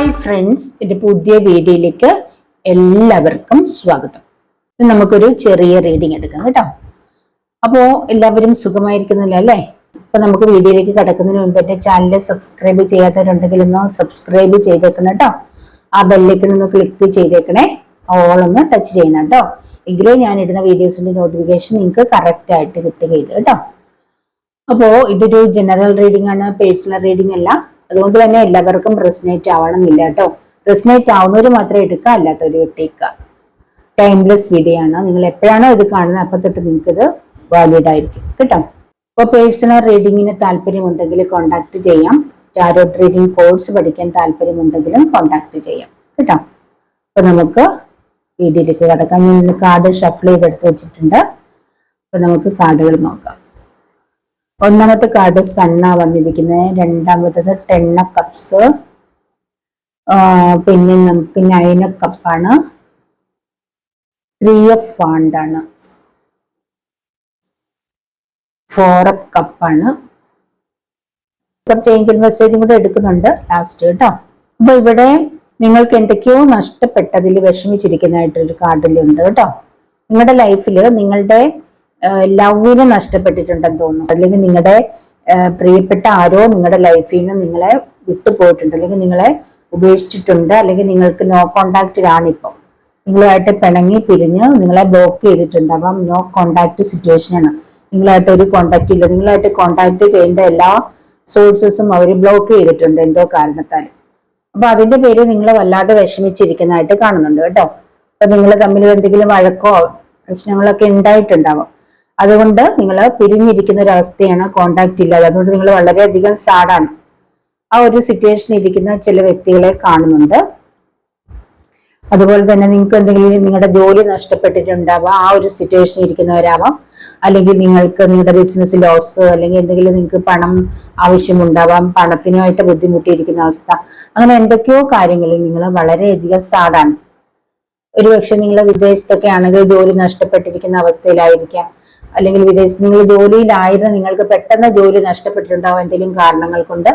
Hi friends, എൻ്റെ പുതിയ വീഡിയോയിലേക്ക് എല്ലാവർക്കും സ്വാഗതം. നമുക്കൊരു ചെറിയ റീഡിംഗ് എടുക്കാം കേട്ടോ. അപ്പോൾ എല്ലാവരും സുഖമായിരിക്കുന്നില്ല അല്ലേ? അപ്പൊ നമുക്ക് വീഡിയോയിലേക്ക് കടക്കുന്നതിന് മുൻപ് എൻ്റെ ചാനൽ സബ്സ്ക്രൈബ് ചെയ്യാത്തവരുണ്ടെങ്കിൽ ഒന്ന് സബ്സ്ക്രൈബ് ചെയ്തേക്കണം കേട്ടോ. ആ ബെല്ലൈക്കൺ ഒന്ന് ക്ലിക്ക് ചെയ്തേക്കണേ, ഓൾ ഒന്ന് ടച്ച് ചെയ്യണം കേട്ടോ. എങ്കിലേ ഞാൻ ഇടുന്ന വീഡിയോസിന്റെ നോട്ടിഫിക്കേഷൻ നിങ്ങൾക്ക് കറക്റ്റ് ആയിട്ട് കിട്ടുകയില്ല കേട്ടോ. അപ്പോ ഇതൊരു ജനറൽ റീഡിംഗ് ആണ്, പേഴ്സണൽ റീഡിംഗ് അല്ല. അതുകൊണ്ട് തന്നെ എല്ലാവർക്കും റെസനേറ്റ് ആവണമെന്നില്ല കേട്ടോ. റെസനേറ്റ് ആവുന്നവർ മാത്രം എടുക്കുക, അല്ലാത്തവർ വിട്ടേക്കുക. ടൈംലെസ് വീഡിയോ ആണ്. നിങ്ങൾ എപ്പോഴാണോ ഇത് കാണുന്നത് അപ്പൊ തൊട്ട് നിങ്ങൾക്ക് ഇത് വാലിഡ് ആയിരിക്കും കേട്ടോ. അപ്പോൾ പേഴ്സണൽ റീഡിങ്ങിന് താല്പര്യമുണ്ടെങ്കിൽ കോണ്ടാക്ട് ചെയ്യാം. ടാരോട്ട് റീഡിംഗ് കോഴ്സ് പഠിക്കാൻ താല്പര്യമുണ്ടെങ്കിലും കോണ്ടാക്ട് ചെയ്യാം കേട്ടോ. അപ്പൊ നമുക്ക് വീഡിയോയിലേക്ക് കിടക്കാം. ഞാൻ കാർഡ് ഷഫിൾ ചെയ്തെടുത്ത് വെച്ചിട്ടുണ്ട്. അപ്പൊ നമുക്ക് കാർഡുകൾ നോക്കാം. ഒന്നാമത്തെ കാർഡ് സണ്ണാ വന്നിരിക്കുന്നത്, രണ്ടാമത്തത് 10 of Cups, പിന്നെ നമുക്ക് 9 of Cups ആണ്, 3 of Wands ആണ്, 4 of Cups ആണ്. ചേഞ്ച് മെസ്സേജും കൂടെ എടുക്കുന്നുണ്ട് ലാസ്റ്റ് കേട്ടോ. അപ്പൊ ഇവിടെ നിങ്ങൾക്ക് എന്തൊക്കെയോ നഷ്ടപ്പെട്ടതിൽ വിഷമിച്ചിരിക്കുന്നതായിട്ടൊരു കാർഡിലുണ്ട് കേട്ടോ. നിങ്ങളുടെ ലൈഫിൽ നിങ്ങളുടെ ലവിനെ നഷ്ടപ്പെട്ടിട്ടുണ്ടെന്ന് തോന്നുന്നു, അല്ലെങ്കിൽ നിങ്ങളുടെ പ്രിയപ്പെട്ട ആരോ നിങ്ങളുടെ ലൈഫിൽ നിന്ന് നിങ്ങളെ വിട്ടുപോയിട്ടുണ്ട്, അല്ലെങ്കിൽ നിങ്ങളെ ഉപേക്ഷിച്ചിട്ടുണ്ട്, അല്ലെങ്കിൽ നിങ്ങൾക്ക് നോ കോണ്ടാക്റ്റിലാണ്. ഇപ്പം നിങ്ങളുമായിട്ട് പിണങ്ങി പിരിഞ്ഞ് നിങ്ങളെ ബ്ലോക്ക് ചെയ്തിട്ടുണ്ടാവാം. നോ കോണ്ടാക്ട് സിറ്റുവേഷനാണ്. നിങ്ങളായിട്ട് ഒരു കോണ്ടാക്ട് ഇല്ല. നിങ്ങളായിട്ട് കോണ്ടാക്ട് ചെയ്യേണ്ട എല്ലാ സോഴ്സസും അവർ ബ്ലോക്ക് ചെയ്തിട്ടുണ്ട് എന്തോ കാരണത്താൽ. അപ്പൊ അതിന്റെ പേര് നിങ്ങൾ വല്ലാതെ വിഷമിച്ചിരിക്കുന്നതായിട്ട് കാണുന്നുണ്ട് കേട്ടോ. അപ്പൊ നിങ്ങൾ തമ്മിൽ എന്തെങ്കിലും വഴക്കോ പ്രശ്നങ്ങളൊക്കെ ഉണ്ടായിട്ടുണ്ടാവാം. അതുകൊണ്ട് നിങ്ങൾ പിരിഞ്ഞിരിക്കുന്ന ഒരു അവസ്ഥയാണ്, കോണ്ടാക്ട് ഇല്ലാതെ. അതുകൊണ്ട് നിങ്ങൾ വളരെയധികം സാഡാണ്. ആ ഒരു സിറ്റുവേഷനിൽ ഇരിക്കുന്ന ചില വ്യക്തികളെ കാണുന്നുണ്ട്. അതുപോലെ തന്നെ നിങ്ങൾക്ക് എന്തെങ്കിലും നിങ്ങളുടെ ജോലി നഷ്ടപ്പെട്ടിട്ടുണ്ടാവാം, ആ ഒരു സിറ്റുവേഷനിൽ ഇരിക്കുന്നവരാവാം. അല്ലെങ്കിൽ നിങ്ങൾക്ക് നിങ്ങളുടെ ബിസിനസ് ലോസ്, അല്ലെങ്കിൽ എന്തെങ്കിലും നിങ്ങൾക്ക് പണം ആവശ്യമുണ്ടാവാം, പണത്തിനുമായിട്ട് ബുദ്ധിമുട്ടിയിരിക്കുന്ന അവസ്ഥ. അങ്ങനെ എന്തൊക്കെയോ കാര്യങ്ങളിൽ നിങ്ങൾ വളരെയധികം സാഡാണ്. ഒരുപക്ഷെ നിങ്ങൾ വിദേശത്തൊക്കെ ആണെങ്കിൽ ജോലി നഷ്ടപ്പെട്ടിരിക്കുന്ന അവസ്ഥയിലായിരിക്കാം. അല്ലെങ്കിൽ വിദേശത്ത് നിങ്ങൾ ജോലിയിലായിരുന്നു, നിങ്ങൾക്ക് പെട്ടെന്ന് ജോലി നഷ്ടപ്പെട്ടിട്ടുണ്ടാവും എന്തെങ്കിലും കാരണങ്ങൾ കൊണ്ട്,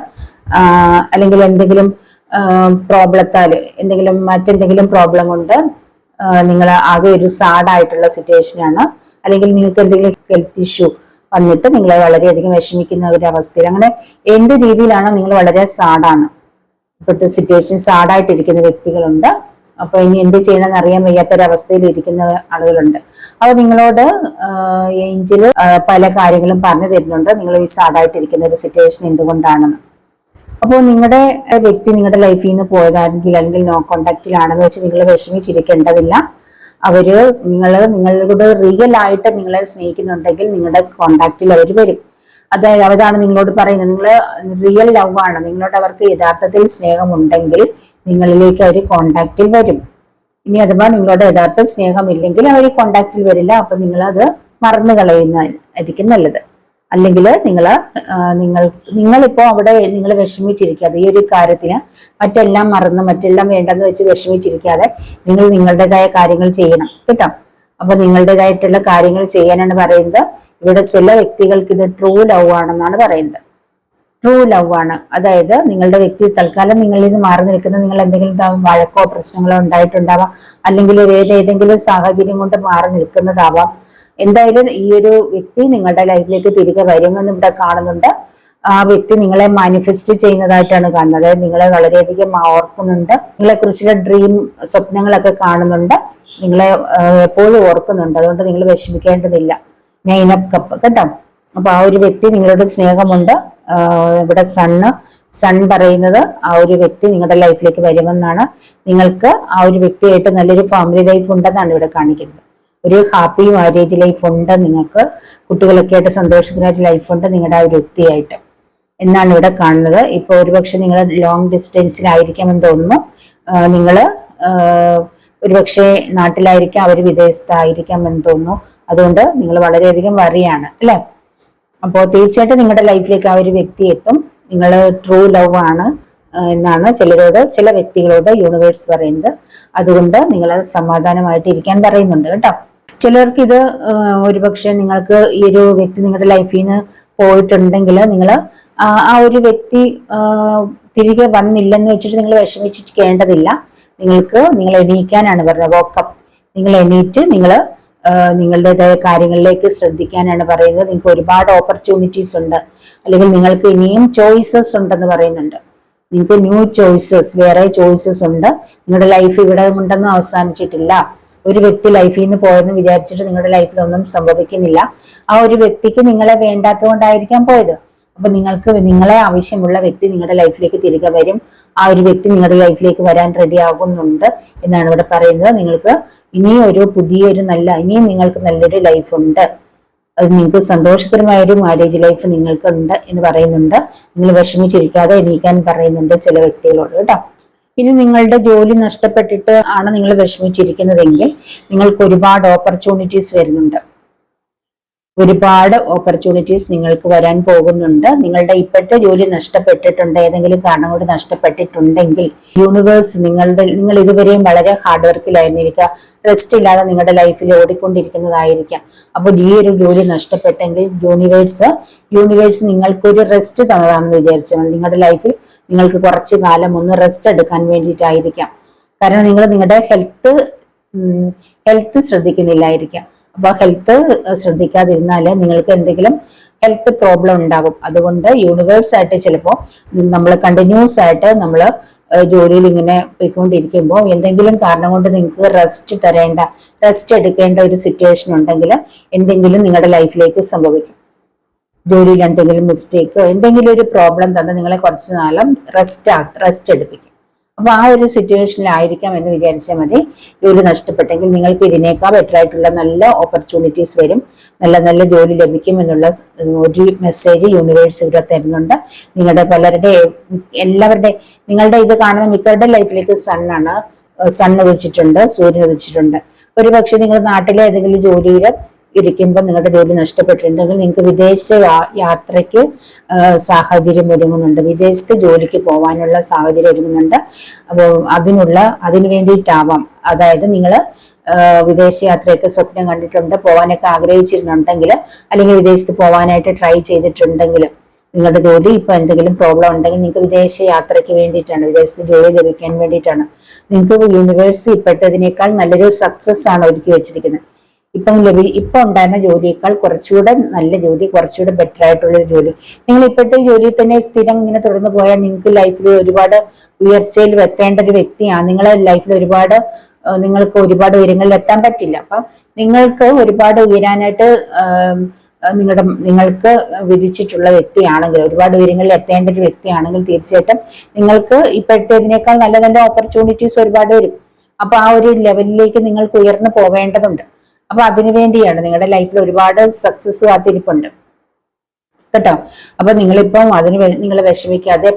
അല്ലെങ്കിൽ എന്തെങ്കിലും പ്രോബ്ലത്താൽ, മറ്റെന്തെങ്കിലും പ്രോബ്ലം കൊണ്ട് നിങ്ങൾ ആകെ ഒരു സാഡായിട്ടുള്ള സിറ്റുവേഷനാണ്. അല്ലെങ്കിൽ നിങ്ങൾക്ക് എന്തെങ്കിലും ഹെൽത്ത് ഇഷ്യൂ വന്നിട്ട് നിങ്ങൾ വളരെയധികം വിഷമിക്കുന്ന ഒരു അവസ്ഥയിൽ, അങ്ങനെ എന്ത് രീതിയിലാണോ നിങ്ങൾ വളരെ സാഡാണ്. ഇപ്പോഴത്തെ സിറ്റുവേഷൻ സാഡായിട്ടിരിക്കുന്ന വ്യക്തികളുണ്ട്. അപ്പൊ ഇനി എന്ത് ചെയ്യണമെന്ന് അറിയാൻ വയ്യാത്തൊരവസ്ഥയിൽ ഇരിക്കുന്ന ആളുകളുണ്ട്. അപ്പൊ നിങ്ങളോട് ഏഞ്ചല് പല കാര്യങ്ങളും പറഞ്ഞു തരുന്നുണ്ട്, നിങ്ങൾ ഈ സാഡായിട്ടിരിക്കുന്ന ഒരു സിറ്റുവേഷൻ എന്തുകൊണ്ടാണെന്ന്. അപ്പോൾ നിങ്ങളുടെ വ്യക്തി നിങ്ങളുടെ ലൈഫിൽ നിന്ന് പോയതാണെങ്കിൽ, അല്ലെങ്കിൽ നോ കോണ്ടാക്റ്റിലാണെന്ന് വെച്ച് നിങ്ങൾ വിഷമിച്ചിരിക്കേണ്ടതില്ല. നിങ്ങളോട് റിയൽ ആയിട്ട് നിങ്ങളെ സ്നേഹിക്കുന്നുണ്ടെങ്കിൽ നിങ്ങളുടെ കോണ്ടാക്റ്റിൽ അവർ വരും. അതായത് അതാണ് നിങ്ങളോട് പറയുന്നത്, നിങ്ങൾ റിയൽ ലവ് ആണ്. നിങ്ങളോട് അവർക്ക് യഥാർത്ഥത്തിൽ സ്നേഹമുണ്ടെങ്കിൽ നിങ്ങളിലേക്ക് അവർ കോണ്ടാക്റ്റിൽ വരും. ഇനി അഥവാ നിങ്ങളോട് യഥാർത്ഥ സ്നേഹമില്ലെങ്കിൽ അവർ കോണ്ടാക്റ്റിൽ വരില്ല. അപ്പൊ നിങ്ങളത് മറന്നു കളയുന്നതായിരിക്കും നല്ലത്. അല്ലെങ്കിൽ നിങ്ങളിപ്പോ അവിടെ നിങ്ങൾ വിഷമിച്ചിരിക്കാതെ, ഈ ഒരു കാര്യത്തിന് മറ്റെല്ലാം മറന്ന് മറ്റെല്ലാം വേണ്ടെന്ന് വെച്ച് വിഷമിച്ചിരിക്കാതെ നിങ്ങൾ നിങ്ങളുടേതായ കാര്യങ്ങൾ ചെയ്യണം കേട്ടോ. അപ്പൊ നിങ്ങളുടേതായിട്ടുള്ള കാര്യങ്ങൾ ചെയ്യാനാണ് പറയുന്നത്. ഇവിടെ ചില വ്യക്തികൾക്ക് ഇത് ട്രൂ ലവ് ആണെന്നാണ് പറയുന്നത്. ട്രൂ ലവ് ആണ്. അതായത് നിങ്ങളുടെ വ്യക്തി തൽക്കാലം നിങ്ങളിൽ നിന്ന് മാറി നിൽക്കുന്ന, നിങ്ങൾ എന്തെങ്കിലും വഴക്കോ പ്രശ്നങ്ങളോ ഉണ്ടായിട്ടുണ്ടാവാം, അല്ലെങ്കിൽ ഏതെങ്കിലും സാഹചര്യം കൊണ്ട് മാറി നിൽക്കുന്നതാവാം. എന്തായാലും ഈ ഒരു വ്യക്തി നിങ്ങളുടെ ലൈഫിലേക്ക് തിരികെ വരുമെന്ന് ഇവിടെ കാണുന്നുണ്ട്. ആ വ്യക്തി നിങ്ങളെ മാനിഫെസ്റ്റ് ചെയ്യുന്നതായിട്ടാണ് കാണുന്നത്. അതായത് നിങ്ങളെ വളരെയധികം ഓർക്കുന്നുണ്ട്, നിങ്ങളെ കുറിച്ചുള്ള ഡ്രീം സ്വപ്നങ്ങളൊക്കെ കാണുന്നുണ്ട്, നിങ്ങളെ എപ്പോഴും ഓർക്കുന്നുണ്ട്. അതുകൊണ്ട് നിങ്ങൾ വിഷമിക്കേണ്ടതില്ല. 9 of Cups കേട്ടോ. അപ്പൊ ആ ഒരു വ്യക്തി നിങ്ങളോട് സ്നേഹമുണ്ട്. ഇവിടെ സൺ പറയുന്നത് ആ ഒരു വ്യക്തി നിങ്ങളുടെ ലൈഫിലേക്ക് വരുമെന്നാണ്. നിങ്ങൾക്ക് ആ ഒരു വ്യക്തിയായിട്ട് നല്ലൊരു ഫാമിലി ലൈഫ് ഉണ്ടെന്നാണ് ഇവിടെ കാണിക്കുന്നത്. ഒരു ഹാപ്പി മാരേജ് ലൈഫ് ഉണ്ട്, നിങ്ങൾക്ക് കുട്ടികളൊക്കെ ആയിട്ട് സന്തോഷകരമായിട്ട് ലൈഫ് ഉണ്ട് നിങ്ങളുടെ ആ ഒരു വ്യക്തിയായിട്ട് എന്നാണ് ഇവിടെ കാണുന്നത്. ഇപ്പൊ ഒരുപക്ഷെ നിങ്ങൾ ലോങ് ഡിസ്റ്റൻസിലായിരിക്കാമെന്ന് തോന്നുന്നു. നിങ്ങൾ ഒരുപക്ഷെ നാട്ടിലായിരിക്കാം, അവർ വിദേശത്തായിരിക്കാം എന്ന് തോന്നുന്നു. അതുകൊണ്ട് നിങ്ങൾ വളരെയധികം വറിയാണ് അല്ലെ. അപ്പോൾ തീർച്ചയായിട്ടും നിങ്ങളുടെ ലൈഫിലേക്ക് ആ ഒരു വ്യക്തി എത്തും. നിങ്ങൾ ട്രൂ ലവ് ആണ് എന്നാണ് ചില വ്യക്തികളോട് യൂണിവേഴ്സ് പറയുന്നത്. അതുകൊണ്ട് നിങ്ങൾ സമാധാനമായിട്ട് ഇരിക്കാൻ പറയുന്നുണ്ട് കേട്ടോ. ചിലർക്ക് ഇത് ഒരുപക്ഷെ നിങ്ങൾക്ക് ഈ ഒരു വ്യക്തി നിങ്ങളുടെ ലൈഫിൽ നിന്ന് പോയിട്ടുണ്ടെങ്കിൽ നിങ്ങൾ ആ ഒരു വ്യക്തി തിരികെ വന്നില്ലെന്ന് വെച്ചിട്ട് നിങ്ങൾ വിഷമിച്ചിരിക്കേണ്ടതില്ല. നിങ്ങൾ എണീക്കാനാണ് പറഞ്ഞത്. വോക്കപ്പ്, നിങ്ങൾ എണീറ്റ് നിങ്ങളുടേതായ കാര്യങ്ങളിലേക്ക് ശ്രദ്ധിക്കാനാണ് പറയുന്നത്. നിങ്ങൾക്ക് ഒരുപാട് ഓപ്പർച്യൂണിറ്റീസ് ഉണ്ട്, അല്ലെങ്കിൽ നിങ്ങൾക്ക് ഇനിയും ചോയ്സസ് ഉണ്ടെന്ന് പറയുന്നുണ്ട്. നിങ്ങൾക്ക് ന്യൂ ചോയ്സസ്, വേറെ ചോയ്സസ് ഉണ്ട്. നിങ്ങളുടെ ലൈഫ് ഇവിടെ കൊണ്ടൊന്നും അവസാനിച്ചിട്ടില്ല. ഒരു വ്യക്തി ലൈഫിൽ നിന്ന് പോയെന്ന് വിചാരിച്ചിട്ട് നിങ്ങളുടെ ലൈഫിൽ ഒന്നും സംഭവിക്കുന്നില്ല. ആ ഒരു വ്യക്തിക്ക് നിങ്ങളെ വേണ്ടാത്തതുകൊണ്ടായിരിക്കാം പോയത്. അപ്പൊ നിങ്ങളെ ആവശ്യമുള്ള വ്യക്തി നിങ്ങളുടെ ലൈഫിലേക്ക് തിരികെ വരും. ആ ഒരു വ്യക്തി നിങ്ങളുടെ ലൈഫിലേക്ക് വരാൻ റെഡി ആകുന്നുണ്ട് എന്നാണ് ഇവിടെ പറയുന്നത്. നിങ്ങൾക്ക് ഇനിയും നിങ്ങൾക്ക് നല്ലൊരു ലൈഫ് ഉണ്ട്. അത് നിങ്ങൾക്ക് സന്തോഷകരമായ ഒരു മാരേജ് ലൈഫ് നിങ്ങൾക്ക് ഉണ്ട് എന്ന് പറയുന്നുണ്ട്. നിങ്ങൾ വിഷമിച്ചിരിക്കാതെ എണീക്കാൻ പറയുന്നുണ്ട് ചില വ്യക്തികളോട് കേട്ടോ. ഇനി നിങ്ങളുടെ ജോലി നഷ്ടപ്പെട്ടിട്ട് ആണ് നിങ്ങൾ വിഷമിച്ചിരിക്കുന്നതെങ്കിൽ നിങ്ങൾക്ക് ഒരുപാട് ഓപ്പർച്യൂണിറ്റീസ് വരുന്നുണ്ട്. ഒരുപാട് ഓപ്പർച്യൂണിറ്റീസ് നിങ്ങൾക്ക് വരാൻ പോകുന്നുണ്ട്. നിങ്ങളുടെ ഇപ്പോഴത്തെ ജോലി നഷ്ടപ്പെട്ടിട്ടുണ്ട്, ഏതെങ്കിലും കാരണം കൊണ്ട് നഷ്ടപ്പെട്ടിട്ടുണ്ടെങ്കിൽ യൂണിവേഴ്സ് നിങ്ങൾ ഇതുവരെയും വളരെ ഹാർഡ് വർക്കിലായിരുന്നിരിക്കുക, റെസ്റ്റ് ഇല്ലാതെ നിങ്ങളുടെ ലൈഫിൽ ഓടിക്കൊണ്ടിരിക്കുന്നതായിരിക്കാം. അപ്പോൾ ഈ ഒരു ജോലി നഷ്ടപ്പെട്ടെങ്കിൽ യൂണിവേഴ്സ് നിങ്ങൾക്കൊരു റെസ്റ്റ് തന്നതാണെന്ന് വിചാരിച്ചാൽ നിങ്ങളുടെ ലൈഫിൽ നിങ്ങൾക്ക് കുറച്ചു കാലം ഒന്ന് റെസ്റ്റ് എടുക്കാൻ വേണ്ടിയിട്ടായിരിക്കാം. കാരണം നിങ്ങൾ നിങ്ങളുടെ ഹെൽത്ത് ശ്രദ്ധിക്കുന്നില്ലായിരിക്കാം. അപ്പൊ ഹെൽത്ത് ശ്രദ്ധിക്കാതിരുന്നാല് നിങ്ങൾക്ക് എന്തെങ്കിലും ഹെൽത്ത് പ്രോബ്ലം ഉണ്ടാകും. അതുകൊണ്ട് യൂണിവേഴ്സ് ആയിട്ട് ചിലപ്പോൾ നമ്മൾ കണ്ടിന്യൂസ് ആയിട്ട് നമ്മൾ ജോലിയിൽ ഇങ്ങനെ പോയിക്കൊണ്ടിരിക്കുമ്പോൾ എന്തെങ്കിലും കാരണം കൊണ്ട് നിങ്ങൾക്ക് റെസ്റ്റ് എടുക്കേണ്ട ഒരു സിറ്റുവേഷൻ ഉണ്ടെങ്കിൽ എന്തെങ്കിലും നിങ്ങളുടെ ലൈഫിലേക്ക് സംഭവിക്കും. ജോലിയിൽ എന്തെങ്കിലും മിസ്റ്റേക്കോ എന്തെങ്കിലും ഒരു പ്രോബ്ലം തന്നെ നിങ്ങളെ കുറച്ചു നാളും റെസ്റ്റ് എടുപ്പിക്കും. അപ്പൊ ആ ഒരു സിറ്റുവേഷനിലായിരിക്കാം എന്ന് വിചാരിച്ചാൽ മതി. ജോലി നഷ്ടപ്പെട്ടെങ്കിൽ നിങ്ങൾക്ക് ഇതിനേക്കാൾ ബെറ്റർ ആയിട്ടുള്ള നല്ല ഓപ്പർച്യൂണിറ്റീസ് വരും, നല്ല ജോലി ലഭിക്കും എന്നുള്ള ഒരു മെസ്സേജ് യൂണിവേഴ്സ് ഇവിടെ തരുന്നുണ്ട്. നിങ്ങളുടെ ഇത് കാണുന്ന മിക്കവരുടെ ലൈഫിലേക്ക് സണ്ണ് വെച്ചിട്ടുണ്ട്, സൂര്യൻ വെച്ചിട്ടുണ്ട്. ഒരു പക്ഷെ നിങ്ങൾ നാട്ടിലെ ഏതെങ്കിലും ജോലിയിൽ ഇരിക്കുമ്പോൾ നിങ്ങളുടെ ജോലി നഷ്ടപ്പെട്ടിട്ടുണ്ടെങ്കിൽ നിങ്ങൾക്ക് വിദേശ യാത്രയ്ക്ക് സാഹചര്യം ഒരുങ്ങുന്നുണ്ട്, വിദേശത്ത് ജോലിക്ക് പോകാനുള്ള സാഹചര്യം ഒരുങ്ങുന്നുണ്ട്. അപ്പോൾ അതിനു വേണ്ടിയിട്ടാവാം. അതായത് നിങ്ങൾ വിദേശ യാത്രയൊക്കെ സ്വപ്നം കണ്ടിട്ടുണ്ട്, പോകാനൊക്കെ ആഗ്രഹിച്ചിട്ടുണ്ടെങ്കിൽ, അല്ലെങ്കിൽ വിദേശത്ത് പോകാനായിട്ട് ട്രൈ ചെയ്തിട്ടുണ്ടെങ്കിൽ, നിങ്ങളുടെ ജോലി ഇപ്പൊ എന്തെങ്കിലും പ്രോബ്ലം ഉണ്ടെങ്കിൽ നിങ്ങൾക്ക് വിദേശ യാത്രയ്ക്ക് വേണ്ടിയിട്ടാണ്, വിദേശത്ത് ജോലി ലഭിക്കാൻ വേണ്ടിയിട്ടാണ്. നിങ്ങൾക്ക് യൂണിവേഴ്സ് ഇപ്പോഴത്തേതിനേക്കാൾ നല്ലൊരു സക്സസ് ആണ് ഒരുക്കി വെച്ചിരിക്കുന്നത്. ഇപ്പൊ ഉണ്ടായിരുന്ന ജോലിയേക്കാൾ കുറച്ചുകൂടെ നല്ല ജോലി, കുറച്ചുകൂടെ ബെറ്റർ ആയിട്ടുള്ള ജോലി. നിങ്ങൾ ഇപ്പോഴത്തെ ജോലിയിൽ തന്നെ സ്ഥിരം ഇങ്ങനെ തുടർന്ന് പോയാൽ നിങ്ങൾക്ക് ലൈഫിൽ ഒരുപാട് ഉയർച്ചയിൽ എത്തേണ്ട ഒരു വ്യക്തിയാണ്. നിങ്ങളെ ലൈഫിൽ നിങ്ങൾക്ക് ഒരുപാട് ഉയരങ്ങളിൽ എത്താൻ പറ്റില്ല. അപ്പം നിങ്ങൾക്ക് ഒരുപാട് ഉയരാനായിട്ട് നിങ്ങൾക്ക് വിധിച്ചിട്ടുള്ള വ്യക്തിയാണെങ്കിൽ, ഒരുപാട് ഉയരങ്ങളിൽ എത്തേണ്ട ഒരു വ്യക്തിയാണെങ്കിൽ തീർച്ചയായിട്ടും നിങ്ങൾക്ക് ഇപ്പോഴത്തേതിനേക്കാൾ നല്ല നല്ല ഓപ്പർച്യൂണിറ്റീസ് ഒരുപാട് വരും. അപ്പൊ ആ ഒരു ലെവലിലേക്ക് നിങ്ങൾക്ക് ഉയർന്നു പോവേണ്ടതുണ്ട്. അപ്പൊ അതിനുവേണ്ടിയാണ് നിങ്ങളുടെ ലൈഫിൽ ഒരുപാട് സക്സസ് കാത്തിരിപ്പുണ്ട് കേട്ടോ. അപ്പൊ നിങ്ങളിപ്പം നിങ്ങൾ വിഷമിക്കാതെ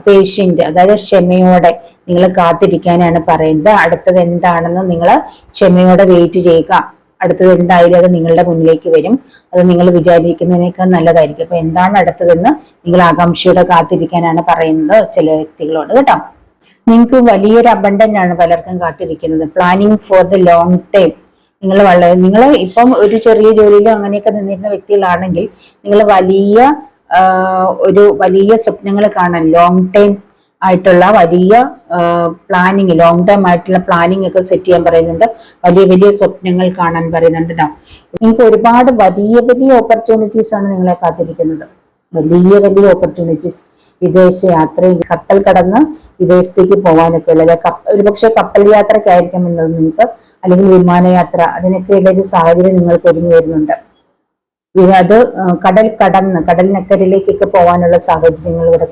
പേഷ്യന്റ് അതായത് ക്ഷമയോടെ നിങ്ങൾ കാത്തിരിക്കാനാണ് പറയുന്നത്. അടുത്തത് എന്താണെന്ന് നിങ്ങൾ ക്ഷമയോടെ വെയിറ്റ് ചെയ്യുക. അടുത്തത് എന്തായാലും അത് നിങ്ങളുടെ മുന്നിലേക്ക് വരും. അത് നിങ്ങൾ വിചാരിക്കുന്നതിനേക്കാൾ നല്ലതായിരിക്കും. അപ്പൊ എന്താണ് അടുത്തതെന്ന് നിങ്ങൾ ആകാംക്ഷയോടെ കാത്തിരിക്കാനാണ് പറയുന്നത് ചില വ്യക്തികളോട് കേട്ടോ. നിങ്ങൾക്ക് വലിയൊരു അബണ്ടന്റ് ആണ് പലർക്കും കാത്തിരിക്കുന്നത്. Planning for the long time. നിങ്ങൾ ഇപ്പം ഒരു ചെറിയ ജോലിയിലോ അങ്ങനെയൊക്കെ നിന്നിരുന്ന വ്യക്തികളാണെങ്കിൽ നിങ്ങൾ വലിയ സ്വപ്നങ്ങൾ കാണാൻ, ലോങ് ടൈം ആയിട്ടുള്ള വലിയ ലോങ് ടൈം ആയിട്ടുള്ള പ്ലാനിങ് ഒക്കെ സെറ്റ് ചെയ്യാൻ പറയുന്നുണ്ട്. വലിയ സ്വപ്നങ്ങൾ കാണാൻ പറയുന്നുണ്ട്. നിങ്ങൾക്ക് ഒരുപാട് വലിയ ഓപ്പർച്യൂണിറ്റീസ് ആണ് നിങ്ങളെ കാത്തിരിക്കുന്നത്. വലിയ ഓപ്പർച്യൂണിറ്റീസ്. വിദേശ യാത്ര, കപ്പൽ കടന്ന് വിദേശത്തേക്ക് പോകാനൊക്കെ ഉള്ളത്, ഒരുപക്ഷെ കപ്പൽ യാത്രക്കായിരിക്കും എന്നത് നിങ്ങൾക്ക്, അല്ലെങ്കിൽ വിമാനയാത്ര, അതിനൊക്കെയുള്ള ഒരു സാഹചര്യം നിങ്ങൾക്ക് ഒരുങ്ങി വരുന്നുണ്ട്. അത് കടലിനക്കരയിലേക്കൊക്കെ പോകാനുള്ള സാഹചര്യങ്ങൾ ഇവിടെ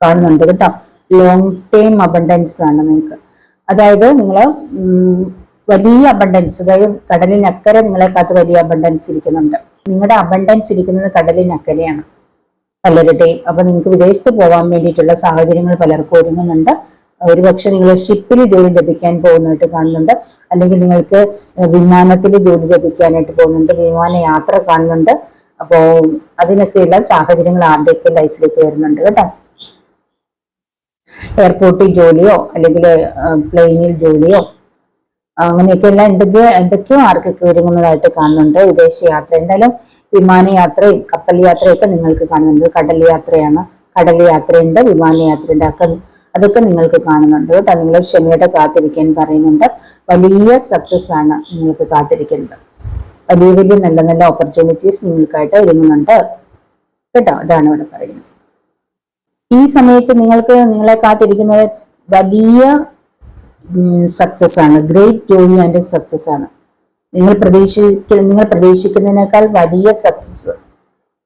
കാണുന്നുണ്ട് കേട്ടോ. ലോങ് ടൈം അബണ്ടൻസ് ആണ് നിങ്ങൾക്ക്. അതായത് നിങ്ങൾ വലിയ അബണ്ടൻസ്, അതായത് കടലിനക്കരെ നിങ്ങളെ കാത്ത് വലിയ അബണ്ടൻസ് ഇരിക്കുന്നുണ്ട്. നിങ്ങളുടെ അബണ്ടൻസ് ഇരിക്കുന്നത് കടലിനക്കരയാണ് പലരുടെയും. അപ്പൊ നിങ്ങൾക്ക് വിദേശത്ത് പോകാൻ വേണ്ടിയിട്ടുള്ള സാഹചര്യങ്ങൾ പലർക്കും ഒരുങ്ങുന്നുണ്ട്. ഒരുപക്ഷെ നിങ്ങൾ ഷിപ്പിൽ ജോലി ലഭിക്കാൻ പോകുന്നതായിട്ട് കാണുന്നുണ്ട്, അല്ലെങ്കിൽ നിങ്ങൾക്ക് വിമാനത്തിൽ ജോലി ലഭിക്കാനായിട്ട് പോകുന്നുണ്ട്, വിമാനയാത്ര കാണുന്നുണ്ട്. അപ്പോ അതിനൊക്കെയുള്ള സാഹചര്യങ്ങൾ ആരുടെയൊക്കെ ലൈഫിലേക്ക് വരുന്നുണ്ട് കേട്ടോ. എയർപോർട്ടിൽ ജോലിയോ അല്ലെങ്കിൽ പ്ലെയിനിൽ ജോലിയോ അങ്ങനെയൊക്കെയുള്ള എന്തൊക്കെയോ ആർക്കൊക്കെ ഒരുങ്ങുന്നതായിട്ട് കാണുന്നുണ്ട്. വിദേശ യാത്ര, എന്തായാലും വിമാനയാത്രയും കപ്പൽ യാത്രയൊക്കെ നിങ്ങൾക്ക് കാണുന്നുണ്ട്. കടൽ യാത്രയാണ്, കടൽ യാത്രയുണ്ട്, വിമാനയാത്രയുണ്ട്, അതൊക്കെ നിങ്ങൾക്ക് കാണുന്നുണ്ട് കേട്ടോ. നിങ്ങൾ ക്ഷമയോടെ കാത്തിരിക്കാൻ പറയുന്നുണ്ട്. വലിയ സക്സസ് ആണ് നിങ്ങൾക്ക് കാത്തിരിക്കുന്നത്. വലിയ വലിയ നല്ല നല്ല ഓപ്പർച്യൂണിറ്റീസ് നിങ്ങൾക്കായിട്ട് ഒരുങ്ങുന്നുണ്ട് കേട്ടോ. അതാണ് ഇവിടെ പറയുന്നത്. ഈ സമയത്ത് നിങ്ങളെ കാത്തിരിക്കുന്നത് വലിയ സക്സസ് ആണ്. ഗ്രേറ്റ് ജോയ് ആൻഡ് സക്സസ് ആണ്. നിങ്ങൾ പ്രതീക്ഷിക്കുന്നതിനേക്കാൾ വലിയ സക്സസ്,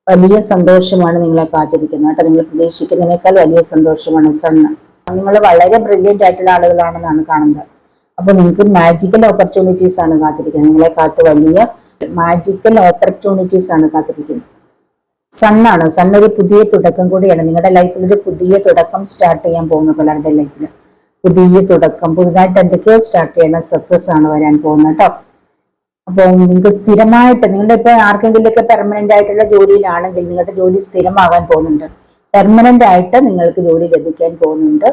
വലിയ സന്തോഷമാണ് നിങ്ങളെ കാത്തിരിക്കുന്നത് കേട്ടോ. നിങ്ങൾ പ്രതീക്ഷിക്കുന്നതിനേക്കാൾ വലിയ സന്തോഷമാണ്. സണ്ണ് നിങ്ങൾ വളരെ ബ്രില്യൻ്റ് ആയിട്ടുള്ള ആളുകളാണെന്നാണ് കാണുന്നത്. അപ്പൊ നിങ്ങൾക്ക് മാജിക്കൽ ഓപ്പർച്യൂണിറ്റീസ് ആണ് കാത്തിരിക്കുന്നത്. നിങ്ങളെ കാത്ത് വലിയ മാജിക്കൽ ഓപ്പർച്യൂണിറ്റീസ് ആണ് കാത്തിരിക്കുന്നത്. സണ്ണാണ്. സൺ ഒരു പുതിയ തുടക്കം കൂടിയാണ്. നിങ്ങളുടെ ലൈഫിൽ ഒരു പുതിയ തുടക്കം സ്റ്റാർട്ട് ചെയ്യാൻ പോകുന്ന പലരുടെ ലൈഫിൽ പുതിയ തുടക്കം, പുതുതായിട്ട് എന്തൊക്കെയോ സ്റ്റാർട്ട് ചെയ്യണം. സക്സസ് ആണ് വരാൻ പോകുന്നത് കേട്ടോ. അപ്പോൾ നിങ്ങൾക്ക് സ്ഥിരമായിട്ട്, നിങ്ങളുടെ ഇപ്പൊ ആർക്കെങ്കിലും ഒക്കെ പെർമനന്റ് ആയിട്ടുള്ള ജോലിയിലാണെങ്കിൽ നിങ്ങളുടെ ജോലി സ്ഥിരമാകാൻ പോകുന്നുണ്ട്. പെർമനന്റ് ആയിട്ട് നിങ്ങൾക്ക് ജോലി ലഭിക്കാൻ പോകുന്നുണ്ട്.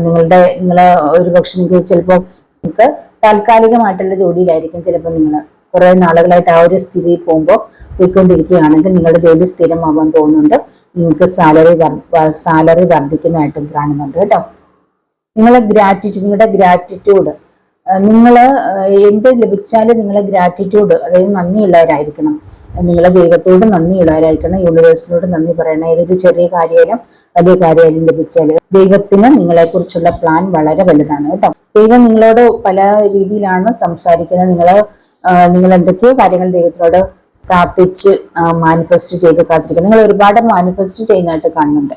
നിങ്ങളെ ഒരുപക്ഷെ നിങ്ങൾക്ക് ചിലപ്പോൾ നിങ്ങൾക്ക് താൽക്കാലികമായിട്ടുള്ള ജോലിയിലായിരിക്കും ചിലപ്പോൾ നിങ്ങൾ കുറെ നാളുകളായിട്ട് ആ ഒരു സ്ഥിതിയിൽ പോയിക്കൊണ്ടിരിക്കുകയാണെങ്കിൽ നിങ്ങളുടെ ജോലി സ്ഥിരമാവാൻ പോകുന്നുണ്ട്. നിങ്ങൾക്ക് സാലറി വർദ്ധിക്കുന്നതായിട്ടും കാണുന്നുണ്ട് കേട്ടോ. നിങ്ങളുടെ ഗ്രാറ്റിറ്റ്യൂഡ്, നിങ്ങൾ എന്ത് ലഭിച്ചാലും നിങ്ങളെ ഗ്രാറ്റിറ്റ്യൂഡ്, അതായത് നന്ദിയുള്ളവരായിരിക്കണം. നിങ്ങളെ ദൈവത്തോട് നന്ദിയുള്ളവരായിരിക്കണം. യൂണിവേഴ്സിനോട് നന്ദി പറയണം. ഏതൊരു ചെറിയ കാര്യമായാലും വലിയ കാര്യമായാലും ലഭിച്ചാലും ദൈവത്തിന് നിങ്ങളെ കുറിച്ചുള്ള പ്ലാൻ വളരെ വലുതാണ് കേട്ടോ. ദൈവം നിങ്ങളോട് പല രീതിയിലാണ് സംസാരിക്കുന്നത്. നിങ്ങൾ എന്തൊക്കെയോ കാര്യങ്ങൾ ദൈവത്തിനോട് പ്രാർത്ഥിച്ച് മാനിഫെസ്റ്റ് ചെയ്ത് കാത്തിരിക്കുക. നിങ്ങൾ ഒരുപാട് മാനിഫെസ്റ്റ് ചെയ്യുന്നതായിട്ട് കാണുന്നുണ്ട്.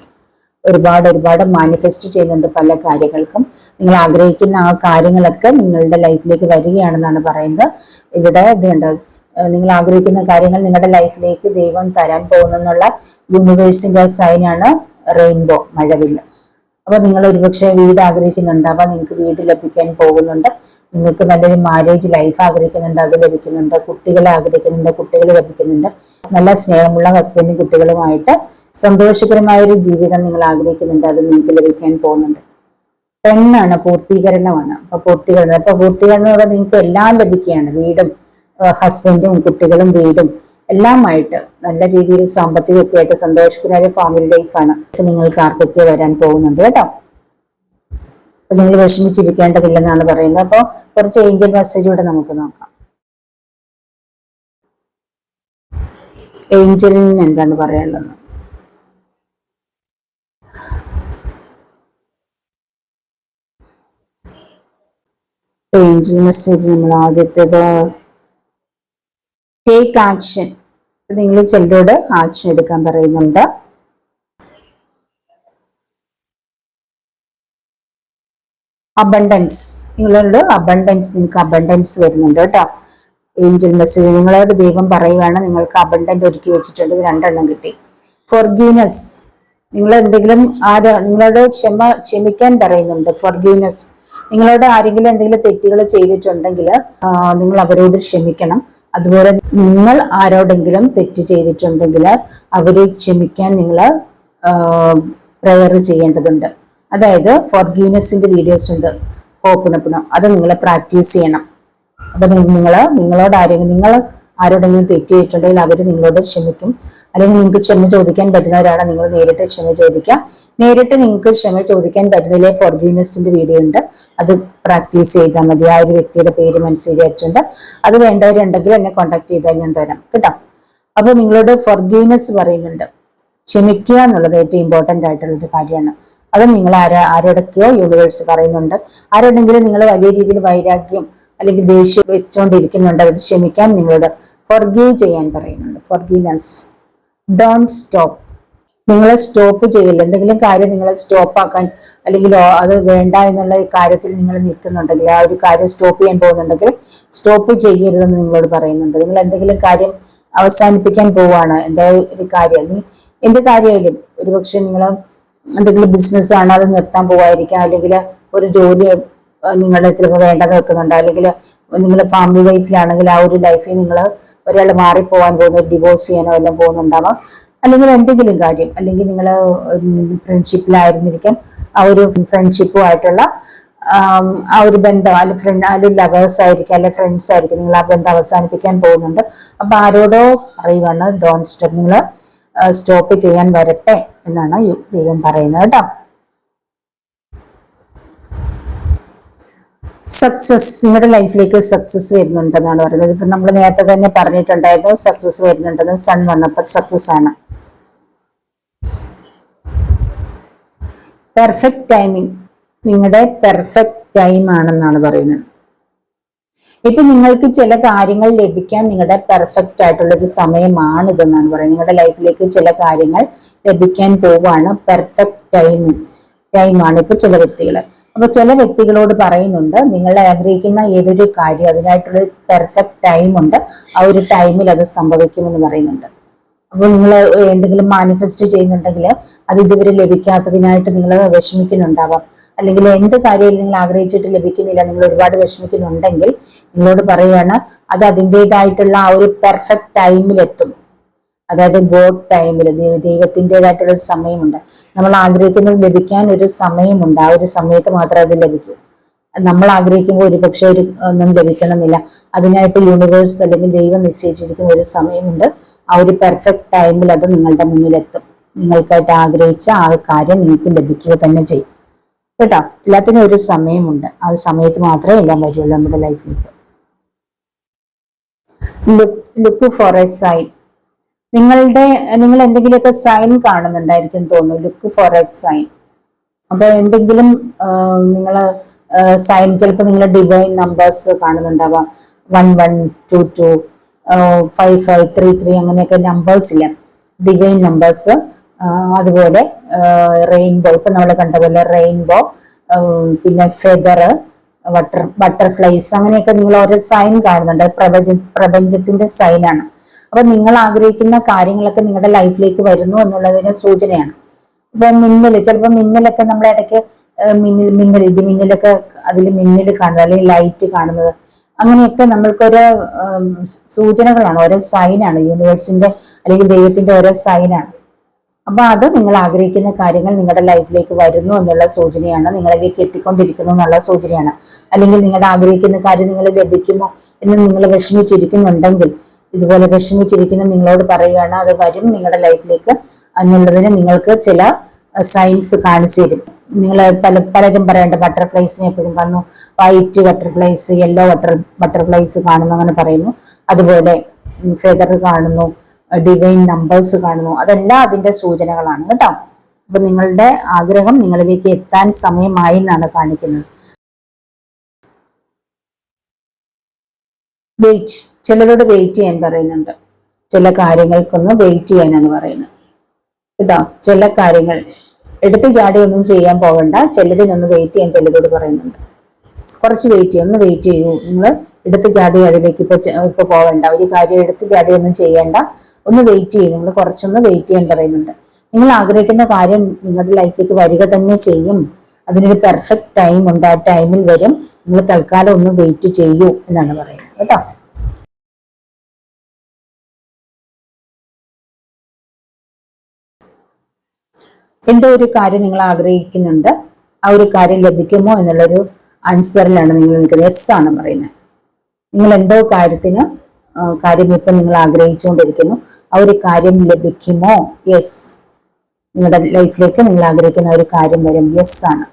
ഒരുപാട് മാനിഫെസ്റ്റ് ചെയ്യുന്നുണ്ട് പല കാര്യങ്ങൾക്കും. നിങ്ങൾ ആഗ്രഹിക്കുന്ന ആ കാര്യങ്ങളൊക്കെ നിങ്ങളുടെ ലൈഫിലേക്ക് വരികയാണെന്നാണ് പറയുന്നത്. ഇവിടെ ഇതുണ്ട്, നിങ്ങൾ ആഗ്രഹിക്കുന്ന കാര്യങ്ങൾ നിങ്ങളുടെ ലൈഫിലേക്ക് ദൈവം തരാൻ പോകുന്നുള്ള യൂണിവേഴ്സിന്റെ സൈനാണ് റെയിൻബോ, മഴവില്ല്. അപ്പൊ നിങ്ങൾ ഒരുപക്ഷെ വീട് ആഗ്രഹിക്കുന്നുണ്ടാവാം, നിങ്ങൾക്ക് വീട് ലഭിക്കാൻ പോകുന്നുണ്ട്. നിങ്ങൾക്ക് നല്ലൊരു മാരേജ് ലൈഫ് ആഗ്രഹിക്കുന്നുണ്ട്, അത് ലഭിക്കുന്നുണ്ട്. കുട്ടികളെ ആഗ്രഹിക്കുന്നുണ്ട്, കുട്ടികൾ ലഭിക്കുന്നുണ്ട്. നല്ല സ്നേഹമുള്ള ഹസ്ബൻഡും കുട്ടികളുമായിട്ട് സന്തോഷകരമായ ഒരു ജീവിതം നിങ്ങൾ ആഗ്രഹിക്കുന്നുണ്ട്, അത് നിങ്ങൾക്ക് ലഭിക്കാൻ പോകുന്നുണ്ട്. പെണ്ണാണ്, പൂർത്തീകരണമാണ്. അപ്പൊ പൂർത്തീകരണത്തോടെ നിങ്ങൾക്ക് എല്ലാം ലഭിക്കുകയാണ്. വീടും ഹസ്ബൻഡും കുട്ടികളും വീടും എല്ലാമായിട്ട് നല്ല രീതിയിൽ സാമ്പത്തികമൊക്കെ ആയിട്ട് സന്തോഷകരമായ ഫാമിലി ലൈഫാണ് നിങ്ങൾക്ക് ആർക്കൊക്കെ വരാൻ പോകുന്നുണ്ട് കേട്ടോ. അപ്പൊ നിങ്ങൾ വിഷമിച്ചിരിക്കേണ്ടതില്ലെന്നാണ് പറയുന്നത്. അപ്പോൾ കുറച്ച് ഏഞ്ചൽ മെസ്സേജ് കൂടെ നമുക്ക് നോക്കാം. ഏഞ്ചലിന് എന്താണ് പറയാനുള്ളത്? ഏഞ്ചൽ മെസ്സേജ് നമ്മൾ ആദ്യത്തേത് ടേക്ക് ആക്ഷൻ. നിങ്ങൾ ചിലരോട് ആക്ഷൻ എടുക്കാൻ പറയുന്നുണ്ട്. അബണ്ടൻസ്, നിങ്ങൾക്ക് അബണ്ടൻസ് വരുന്നുണ്ട് കേട്ടോ. ഏഞ്ചൽ മെസ്സേജ് നിങ്ങളോട് ദൈവം പറയുവാണ് നിങ്ങൾക്ക് അബണ്ടന്റ് ഒരുക്കി വെച്ചിട്ടുണ്ട്. 2 എണ്ണം കിട്ടി. ഫോർഗീവ്നെസ്, നിങ്ങൾ എന്തെങ്കിലും നിങ്ങളോട് ക്ഷമിക്കാൻ പറയുന്നുണ്ട്. ഫോർഗീവ്നെസ്, നിങ്ങളോട് ആരെങ്കിലും എന്തെങ്കിലും തെറ്റുകൾ ചെയ്തിട്ടുണ്ടെങ്കിൽ നിങ്ങൾ അവരോട് ക്ഷമിക്കണം. അതുപോലെ നിങ്ങൾ ആരോടെങ്കിലും തെറ്റ് ചെയ്തിട്ടുണ്ടെങ്കിൽ അവരെ ക്ഷമിക്കാൻ നിങ്ങൾ പ്രയർ ചെയ്യേണ്ടതുണ്ട്. അതായത് ഫോർഗീവ്നെസിന്റെ വീഡിയോസ് ഉണ്ട്, ഓപ്പണപ്പിനോ, അത് നിങ്ങൾ പ്രാക്ടീസ് ചെയ്യണം. അപ്പൊ നിങ്ങൾ ആരോടെങ്കിലും തെറ്റ് ചെയ്തിട്ടുണ്ടെങ്കിൽ അവർ നിങ്ങളോട് ക്ഷമിക്കും. അല്ലെങ്കിൽ നിങ്ങൾക്ക് ക്ഷമ ചോദിക്കാൻ പറ്റുന്നവരാണ്, നിങ്ങൾ നേരിട്ട് ക്ഷമ ചോദിക്കാം. നേരിട്ട് നിങ്ങൾക്ക് ക്ഷമ ചോദിക്കാൻ പറ്റുന്നതിലെ ഫോർഗീവ്നെസിന്റെ വീഡിയോ ഉണ്ട്, അത് പ്രാക്ടീസ് ചെയ്താൽ മതി. ആ ഒരു വ്യക്തിയുടെ പേര് മനസ്സിൽ അയച്ചുണ്ട്. അത് വേണ്ടവരുണ്ടെങ്കിൽ എന്നെ കോൺടാക്ട് ചെയ്താൽ ഞാൻ തരാം കേട്ടോ. അപ്പൊ നിങ്ങളോട് ഫോർഗീവ്നെസ് പറയുന്നുണ്ട്. ക്ഷമിക്കുക എന്നുള്ളത് ഏറ്റവും ഇമ്പോർട്ടന്റ് ആയിട്ടുള്ള ഒരു കാര്യമാണ്. അത് നിങ്ങൾ ആരോടൊക്കെയോ യൂണിവേഴ്സ് പറയുന്നുണ്ട്. ആരോടെങ്കിലും നിങ്ങൾ വലിയ രീതിയിൽ വൈരാഗ്യം അല്ലെങ്കിൽ ദേഷ്യം വെച്ചുകൊണ്ടിരിക്കുന്നുണ്ട്, അത് ക്ഷമിക്കാൻ നിങ്ങളോട് ഫോർഗീവ് ചെയ്യാൻ പറയുന്നുണ്ട്. ഫോർഗീവ്നെസ്. ഡോണ്ട് സ്റ്റോപ്പ്, നിങ്ങളെ സ്റ്റോപ്പ് ചെയ്യില്ല. എന്തെങ്കിലും കാര്യം നിങ്ങളെ സ്റ്റോപ്പ് ആക്കാൻ അല്ലെങ്കിൽ അത് വേണ്ട എന്നുള്ള കാര്യത്തിൽ നിങ്ങൾ നിൽക്കുന്നുണ്ടെങ്കിൽ, ആ ഒരു കാര്യം സ്റ്റോപ്പ് ചെയ്യാൻ പോകുന്നുണ്ടെങ്കിൽ സ്റ്റോപ്പ് ചെയ്യരുതെന്ന് നിങ്ങളോട് പറയുന്നുണ്ട്. നിങ്ങൾ എന്തെങ്കിലും കാര്യം അവസാനിപ്പിക്കാൻ പോവാണ്, എന്താ ഒരു കാര്യം, എന്ത് കാര്യമായാലും, ഒരുപക്ഷെ നിങ്ങൾ എന്തെങ്കിലും ബിസിനസ് ആണ്, അത് നിർത്താൻ പോവായിരിക്കാം. അല്ലെങ്കിൽ ഒരു ജോലി നിങ്ങളുടെ ചിലപ്പോൾ വേണ്ടെന്ന് വെക്കുന്നുണ്ട്. അല്ലെങ്കിൽ നിങ്ങൾ ഫാമിലി ലൈഫിലാണെങ്കിൽ ആ ഒരു ലൈഫിൽ നിങ്ങൾ ഒരാൾ മാറിപ്പോവാൻ പോകുന്ന, ഡിവോഴ്സ് ചെയ്യാനോ എല്ലാം പോകുന്നുണ്ടാവാം. അല്ലെങ്കിൽ എന്തെങ്കിലും കാര്യം, അല്ലെങ്കിൽ നിങ്ങൾ ഫ്രണ്ട്ഷിപ്പിലായിരുന്നിരിക്കാം, ആ ഒരു ഫ്രണ്ട്ഷിപ്പുമായിട്ടുള്ള ആ ഒരു ബന്ധം, അല്ലെങ്കിൽ ലവേഴ്സ് ആയിരിക്കും, അല്ലെങ്കിൽ ഫ്രണ്ട്സ് ആയിരിക്കും, നിങ്ങൾ ആ ബന്ധം അവസാനിപ്പിക്കാൻ പോകുന്നുണ്ട്. അപ്പൊ ആരോടോ പറയുവാണ് ഡോണ്ട് സ്റ്റോപ്പ്. നിങ്ങൾ സ്റ്റോപ്പ് ചെയ്യാൻ വരട്ടെ എന്നാണ് ദൈവം പറയുന്നത് കേട്ടോ. സക്സസ്, നിങ്ങളുടെ ലൈഫിലേക്ക് സക്സസ് വരുന്നുണ്ടെന്നാണ് പറയുന്നത്. ഇപ്പൊ നമ്മൾ നേരത്തെ തന്നെ പറഞ്ഞിട്ടുണ്ടായിരുന്നു സക്സസ് വരുന്നുണ്ടെന്ന്. സൺ വന്നപ്പോൾ സക്സസ് ആണ്. പെർഫെക്റ്റ് ടൈമിങ്, നിങ്ങളുടെ പെർഫെക്റ്റ് ടൈം ആണെന്നാണ് പറയുന്നത്. ഇപ്പൊ നിങ്ങൾക്ക് ചില കാര്യങ്ങൾ ലഭിക്കാൻ നിങ്ങളുടെ പെർഫെക്റ്റ് ആയിട്ടുള്ള ഒരു സമയമാണ് ഇതെന്നാണ് പറയുന്നത്. നിങ്ങളുടെ ലൈഫിലേക്ക് ചില കാര്യങ്ങൾ ലഭിക്കാൻ പോവാണ്. പെർഫെക്റ്റ് ടൈമാണ് ഇപ്പൊ ചില വ്യക്തികൾ. അപ്പൊ ചില വ്യക്തികളോട് പറയുന്നുണ്ട്, നിങ്ങൾ ആഗ്രഹിക്കുന്ന ഏതൊരു കാര്യം അതിനായിട്ടുള്ള പെർഫെക്റ്റ് ടൈം ഉണ്ട്, ആ ഒരു ടൈമിൽ അത് സംഭവിക്കുമെന്ന് പറയുന്നുണ്ട്. അപ്പോൾ നിങ്ങൾ എന്തെങ്കിലും മാനിഫെസ്റ്റ് ചെയ്യുന്നുണ്ടെങ്കിൽ അത് ഇതുവരെ ലഭിക്കാത്തതിനായിട്ട് നിങ്ങൾ വിഷമിക്കുന്നുണ്ടാവാം. അല്ലെങ്കിൽ എന്ത് കാര്യം നിങ്ങൾ ആഗ്രഹിച്ചിട്ട് ലഭിക്കുന്നില്ല, നിങ്ങൾ ഒരുപാട് വിഷമിക്കുന്നുണ്ടെങ്കിൽ നിങ്ങളോട് പറയുകയാണ് അത് അതിൻ്റെതായിട്ടുള്ള ആ ഒരു പെർഫെക്റ്റ് ടൈമിലെത്തും. അതായത് ഗോഡ് ടൈമിൽ ദൈവത്തിൻ്റെതായിട്ടുള്ള ഒരു സമയമുണ്ട്. നമ്മൾ ആഗ്രഹിക്കുന്നത് ലഭിക്കാൻ ഒരു സമയമുണ്ട്. ആ ഒരു സമയത്ത് മാത്രമേ അത് ലഭിക്കൂ. നമ്മൾ ആഗ്രഹിക്കുമ്പോൾ ഒരുപക്ഷെ ഒന്നും ലഭിക്കണമെന്നില്ല. അതിനായിട്ട് യൂണിവേഴ്സ് അല്ലെങ്കിൽ ദൈവം നിശ്ചയിച്ചിരിക്കുന്ന ഒരു സമയമുണ്ട്. ആ ഒരു പെർഫെക്റ്റ് ടൈമിൽ അത് നിങ്ങളുടെ മുന്നിലെത്തും. നിങ്ങൾക്കായിട്ട് ആഗ്രഹിച്ച ആ കാര്യം നിങ്ങൾക്ക് ലഭിക്കുക തന്നെ ചെയ്യും കേട്ടോ. എല്ലാത്തിനും ഒരു സമയമുണ്ട്. ആ സമയത്ത് മാത്രമേ എല്ലാം വരുള്ളൂ നമ്മുടെ ലൈഫിലേക്ക്. Look for a sign. നിങ്ങൾ എന്തെങ്കിലുമൊക്കെ സൈൻ കാണുന്നുണ്ടായിരിക്കും തോന്നുന്നു. Look for a sign. അപ്പൊ എന്തെങ്കിലും നിങ്ങൾ സൈൻ, ചിലപ്പോൾ നിങ്ങൾ ഡിവൈൻ നമ്പേഴ്സ് കാണുന്നുണ്ടാവാം. 1122 5533 അങ്ങനെയൊക്കെ നമ്പേഴ്സ് ഇല്ല, ഡിവൈൻ നമ്പേഴ്സ്. അതുപോലെ റെയിൻബോ, ഇപ്പൊ നമ്മൾ കണ്ട പോലെ റെയിൻബോ, പിന്നെ ഫെദർ, ബട്ടർഫ്ലൈസ്, അങ്ങനെയൊക്കെ നിങ്ങൾ ഓരോ സൈൻ കാണുന്നുണ്ട്. പ്രപഞ്ചത്തിന്റെ സൈനാണ്. അപ്പൊ നിങ്ങൾ ആഗ്രഹിക്കുന്ന കാര്യങ്ങളൊക്കെ നിങ്ങളുടെ ലൈഫിലേക്ക് വരുന്നു എന്നുള്ളതിന് സൂചനയാണ്. ഇപ്പൊ ചിലപ്പോൾ മിന്നലൊക്കെ നമ്മുടെ ഇടയ്ക്ക് ഇടിമിന്നലൊക്കെ അതിൽ മിന്നൽ കാണുന്നത് അല്ലെങ്കിൽ ലൈറ്റ് കാണുന്നത്, അങ്ങനെയൊക്കെ നമ്മൾക്കൊരു സൂചനകളാണ്, ഓരോ സൈനാണ്. യൂണിവേഴ്സിന്റെ അല്ലെങ്കിൽ ദൈവത്തിന്റെ ഓരോ സൈനാണ്. അപ്പൊ അത് നിങ്ങൾ ആഗ്രഹിക്കുന്ന കാര്യങ്ങൾ നിങ്ങളുടെ ലൈഫിലേക്ക് വരുന്നു എന്നുള്ള സൂചനയാണ്, നിങ്ങളിലേക്ക് എത്തിക്കൊണ്ടിരിക്കുന്നു എന്നുള്ള സൂചനയാണ്. അല്ലെങ്കിൽ നിങ്ങളുടെ ആഗ്രഹിക്കുന്ന കാര്യം നിങ്ങൾ ലഭിക്കുമോ എന്ന് നിങ്ങൾ വിഷമിച്ചിരിക്കുന്നുണ്ടെങ്കിൽ, ഇതുപോലെ വിഷമിച്ചിരിക്കുന്ന നിങ്ങളോട് പറയുകയാണ് അത് വരും നിങ്ങളുടെ ലൈഫിലേക്ക് എന്നുള്ളതിന് നിങ്ങൾക്ക് ചില സൈൻസ് കാണിച്ചു തരും. നിങ്ങൾ പലരും പറയേണ്ട ബട്ടർഫ്ലൈസിനെ എപ്പോഴും കാണുന്നു, വൈറ്റ് ബട്ടർഫ്ലൈസ്, യെല്ലോ ബട്ടർഫ്ലൈസ് കാണുന്നു അങ്ങനെ പറയുന്നു. അതുപോലെ ഫെദർ കാണുന്നു, ഡിവൈൻ നമ്പേഴ്സ് കാണുന്നു. അതെല്ലാം അതിന്റെ സൂചനകളാണ് കേട്ടോ. അപ്പൊ നിങ്ങളുടെ ആഗ്രഹം നിങ്ങളിലേക്ക് എത്താൻ സമയമായി എന്നാണ് കാണിക്കുന്നത്. വെയിറ്റ്, ചിലരോട് വെയിറ്റ് ചെയ്യാൻ പറയുന്നുണ്ട്. ചില കാര്യങ്ങൾക്കൊന്ന് വെയിറ്റ് ചെയ്യാനാണ് പറയുന്നത് കേട്ടോ. ചില കാര്യങ്ങൾ എടുത്തു ചാടി ഒന്നും ചെയ്യാൻ പോകണ്ട, ചിലതിനൊന്ന് വെയിറ്റ് ചെയ്യാൻ ചിലരോട് പറയുന്നുണ്ട്. കുറച്ച് വെയിറ്റ് ചെയ്യും, ഒന്ന് വെയിറ്റ് ചെയ്യൂ. നിങ്ങൾ എടുത്തു ചാടി അതിലേക്ക് ഇപ്പൊ പോകണ്ട, ഒരു കാര്യം എടുത്തു ചാടി ഒന്നും ചെയ്യേണ്ട, ഒന്ന് വെയിറ്റ് ചെയ്യും. നിങ്ങൾ കുറച്ചൊന്ന് വെയിറ്റ് ചെയ്യാൻ പറയുന്നുണ്ട്. നിങ്ങൾ ആഗ്രഹിക്കുന്ന കാര്യം നിങ്ങളുടെ ലൈഫിലേക്ക് വരിക തന്നെ ചെയ്യും. അതിനൊരു പെർഫെക്റ്റ് ടൈം ഉണ്ട്, ആ ടൈമിൽ വരും. നിങ്ങൾ തൽക്കാലം ഒന്ന് വെയിറ്റ് ചെയ്യൂ എന്നാണ് പറയുന്നത് കേട്ടോ. എന്തോ ഒരു കാര്യം നിങ്ങൾ ആഗ്രഹിക്കുന്നുണ്ട്, ആ ഒരു കാര്യം ലഭിക്കുമോ എന്നുള്ളൊരു ആൻസറിലാണ് നിങ്ങൾ നിൽക്കുന്നത്. യെസ് ആണ് പറയുന്നത്. നിങ്ങൾ എന്തോ കാര്യം ഇപ്പം നിങ്ങൾ ആഗ്രഹിച്ചുകൊണ്ടിരിക്കുന്നു, ആ ഒരു കാര്യം ലഭിക്കുമോ? യെസ്. നിങ്ങളുടെ ലൈഫിലേക്ക് നിങ്ങൾ ആഗ്രഹിക്കുന്ന ഒരു കാര്യം വരും. യെസ് ആണ്.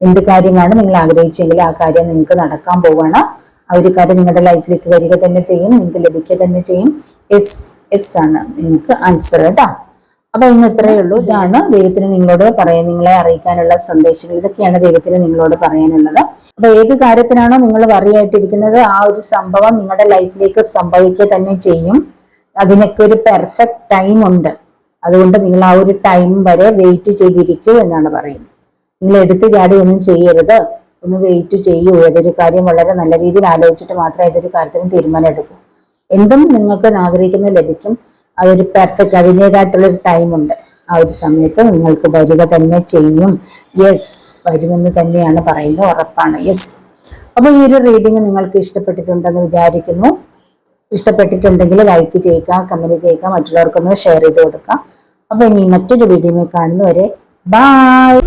എന്ത് കാര്യമാണ് നിങ്ങൾ ആഗ്രഹിച്ചെങ്കിൽ ആ കാര്യം നിങ്ങൾക്ക് നടക്കാൻ പോവാണ്. ആ ഒരു കാര്യം നിങ്ങളുടെ ലൈഫിലേക്ക് വരിക തന്നെ ചെയ്യും, നിങ്ങൾക്ക് ലഭിക്കുക തന്നെ ചെയ്യും. യെസ് ആണ് നിങ്ങൾക്ക് ആൻസർ കേട്ടോ. അപ്പൊ ഇന്ന് ഇത്രയേ ഉള്ളൂ. ഇതാണ് ദൈവത്തിന് നിങ്ങളോട് നിങ്ങളെ അറിയിക്കാനുള്ള സന്ദേശങ്ങൾ. ഇതൊക്കെയാണ് ദൈവത്തിന് നിങ്ങളോട് പറയാനുള്ളത്. അപ്പൊ ഏത് കാര്യത്തിനാണോ നിങ്ങൾ വറിയായിട്ടിരിക്കുന്നത്, ആ ഒരു സംഭവം നിങ്ങളുടെ ലൈഫിലേക്ക് സംഭവിക്കുക തന്നെ ചെയ്യും. അതിനൊക്കെ ഒരു പെർഫെക്റ്റ് ടൈം ഉണ്ട്. അതുകൊണ്ട് നിങ്ങൾ ആ ഒരു ടൈം വരെ വെയിറ്റ് ചെയ്തിരിക്കൂ എന്നാണ് പറയുന്നത്. നിങ്ങൾ എടുത്തു ചാടി ഒന്നും ചെയ്യരുത്, ഒന്ന് വെയിറ്റ് ചെയ്യൂ. ഏതൊരു കാര്യം വളരെ നല്ല രീതിയിൽ ആലോചിച്ചിട്ട് മാത്രമേ ഏതൊരു കാര്യത്തിനും തീരുമാനം എടുക്കൂ. എന്തും നിങ്ങൾക്ക് ആഗ്രഹിക്കുന്നത് ലഭിക്കും. അതൊരു പെർഫെക്റ്റ് അതിൻ്റെതായിട്ടുള്ളൊരു ടൈമുണ്ട്. ആ ഒരു സമയത്ത് നിങ്ങൾക്ക് വരിക തന്നെ ചെയ്യും. യെസ്, വരുമെന്ന് തന്നെയാണ് പറയുന്നത്, ഉറപ്പാണ്. യെസ്. അപ്പൊ ഈ ഒരു റീഡിങ് നിങ്ങൾക്ക് ഇഷ്ടപ്പെട്ടിട്ടുണ്ടെന്ന് വിചാരിക്കുന്നു. ഇഷ്ടപ്പെട്ടിട്ടുണ്ടെങ്കിൽ ലൈക്ക് ചെയ്യുക, കമന്റ് ചെയ്യുക, മറ്റുള്ളവർക്കൊന്ന് ഷെയർ ചെയ്ത് കൊടുക്കുക. അപ്പൊ ഇനി മറ്റൊരു വീഡിയോയിൽ കാണുന്നവരെ ബൈ.